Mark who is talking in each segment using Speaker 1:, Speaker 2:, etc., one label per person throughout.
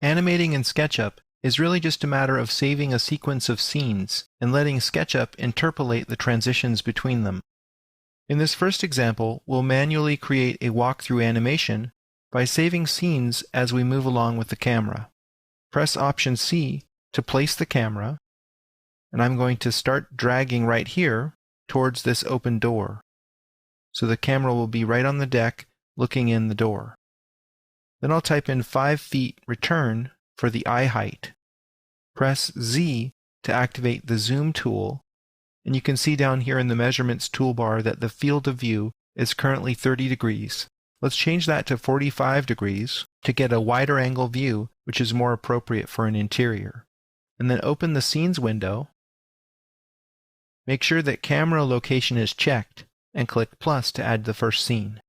Speaker 1: Animating in SketchUp is really just a matter of saving a sequence of scenes and letting SketchUp interpolate the transitions between them. In this first example, we'll manually create a walkthrough animation by saving scenes as we move along with the camera. Press Option C to place the camera, and I'm going to start dragging right here towards this open door. So the camera will be right on the deck looking in the door. Then I'll type in 5 feet return for the eye height. Press Z to activate the zoom tool, and you can see down here in the measurements toolbar that the field of view is currently 30 degrees. Let's change that to 45 degrees to get a wider angle view, which is more appropriate for an interior. And then open the Scenes window. Make sure that camera location is checked and click plus to add the first scene.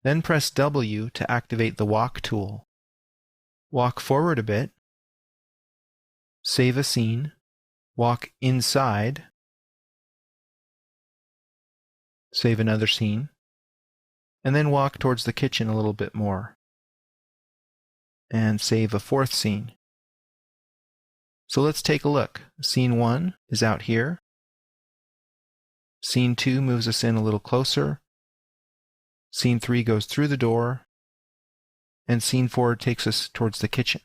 Speaker 1: Then press W to activate the Walk tool. Walk forward a bit. Save a scene. Walk inside. Save another scene. And then walk towards the kitchen a little bit more. And save a 4th scene. So let's take a look. Scene 1 is out here. Scene 2 moves us in a little closer. Scene 3 goes through the door. And Scene 4 takes us towards the kitchen.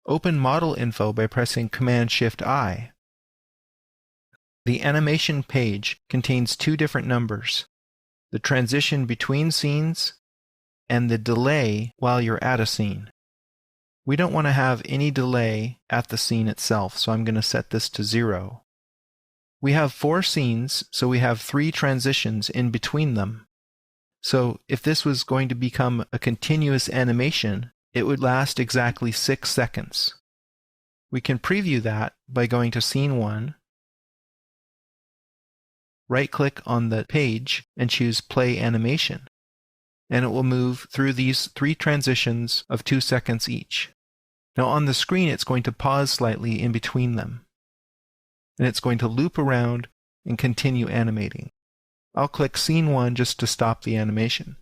Speaker 1: Open Model Info by pressing Command-Shift-I. The animation page contains 2 different numbers: the transition between scenes and the delay while you're at a scene. We don't want to have any delay at the scene itself, so I'm going to set this to 0. We have 4 scenes, so we have 3 transitions in between them. So if this was going to become a continuous animation, it would last exactly 6 seconds. We can preview that by going to Scene 1, right-click on the page and choose Play Animation, and it will move through these 3 transitions of 2 seconds each. Now on the screen it's going to pause slightly in between them, and it's going to loop around and continue animating. I'll click Scene 1 just to stop the animation.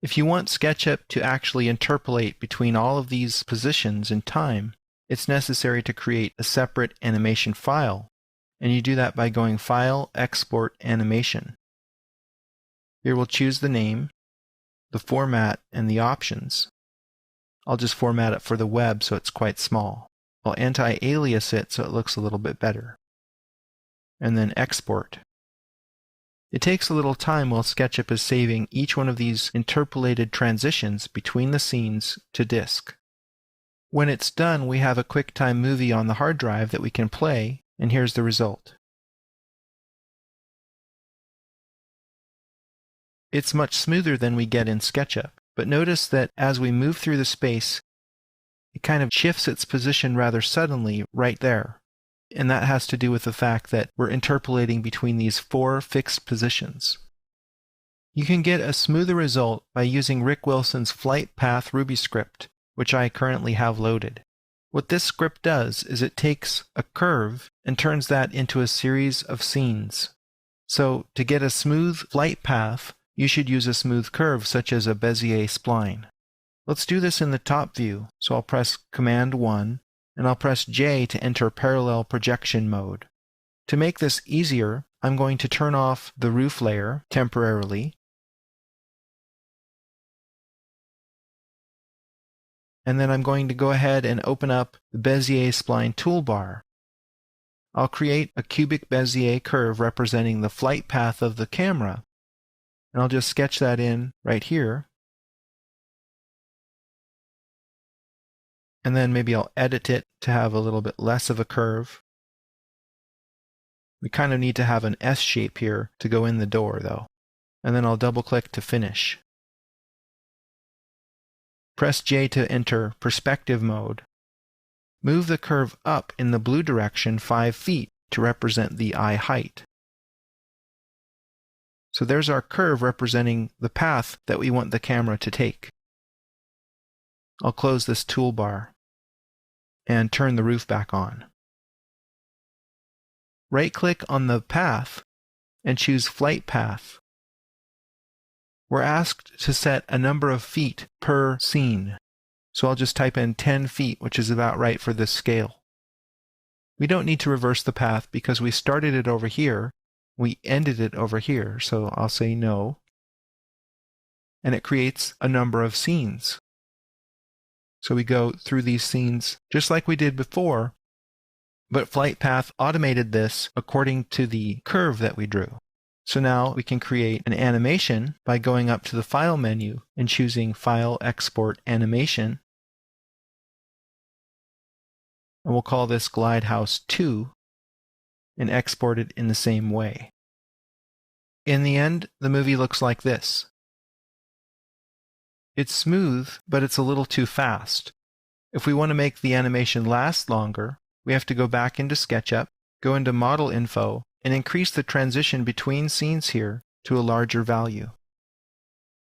Speaker 1: If you want SketchUp to actually interpolate between all of these positions in time, it's necessary to create a separate animation file, and you do that by going File, Export, Animation. Here we'll choose the name, the format, and the options. I'll just format it for the web so it's quite small. I'll anti-alias it so it looks a little bit better. And then Export. It takes a little time while SketchUp is saving each one of these interpolated transitions between the scenes to disk. When it's done, we have a QuickTime movie on the hard drive that we can play, and here's the result. It's much smoother than we get in SketchUp, but notice that as we move through the space, it kind of shifts its position rather suddenly right there. And that has to do with the fact that we're interpolating between these 4 fixed positions. You can get a smoother result by using Rick Wilson's Flight Path Ruby script, which I currently have loaded. What this script does is it takes a curve and turns that into a series of scenes. So to get a smooth flight path, you should use a smooth curve such as a Bezier spline. Let's do this in the top view, so I'll press Command 1, and I'll press J to enter parallel projection mode. To make this easier, I'm going to turn off the roof layer temporarily, and then I'm going to go ahead and open up the Bezier spline toolbar. I'll create a cubic Bezier curve representing the flight path of the camera, and I'll just sketch that in right here. And then maybe I'll edit it to have a little bit less of a curve. We kind of need to have an S shape here to go in the door, though. And then I'll double-click to finish. Press J to enter perspective mode. Move the curve up in the blue direction 5 feet to represent the eye height. So there's our curve representing the path that we want the camera to take. I'll close this toolbar and turn the roof back on. Right-click on the path and choose Flight Path. We're asked to set a number of feet per scene. So I'll just type in 10 feet, which is about right for this scale. We don't need to reverse the path because we started it over here, we ended it over here, so I'll say no. And it creates a number of scenes. So we go through these scenes just like we did before, but Flight Path automated this according to the curve that we drew. So now we can create an animation by going up to the File menu and choosing File, Export, Animation. And we'll call this Glidehouse 2 and export it in the same way. In the end, the movie looks like this. It's smooth, but it's a little too fast. If we want to make the animation last longer, we have to go back into SketchUp, go into Model Info, and increase the transition between scenes here to a larger value.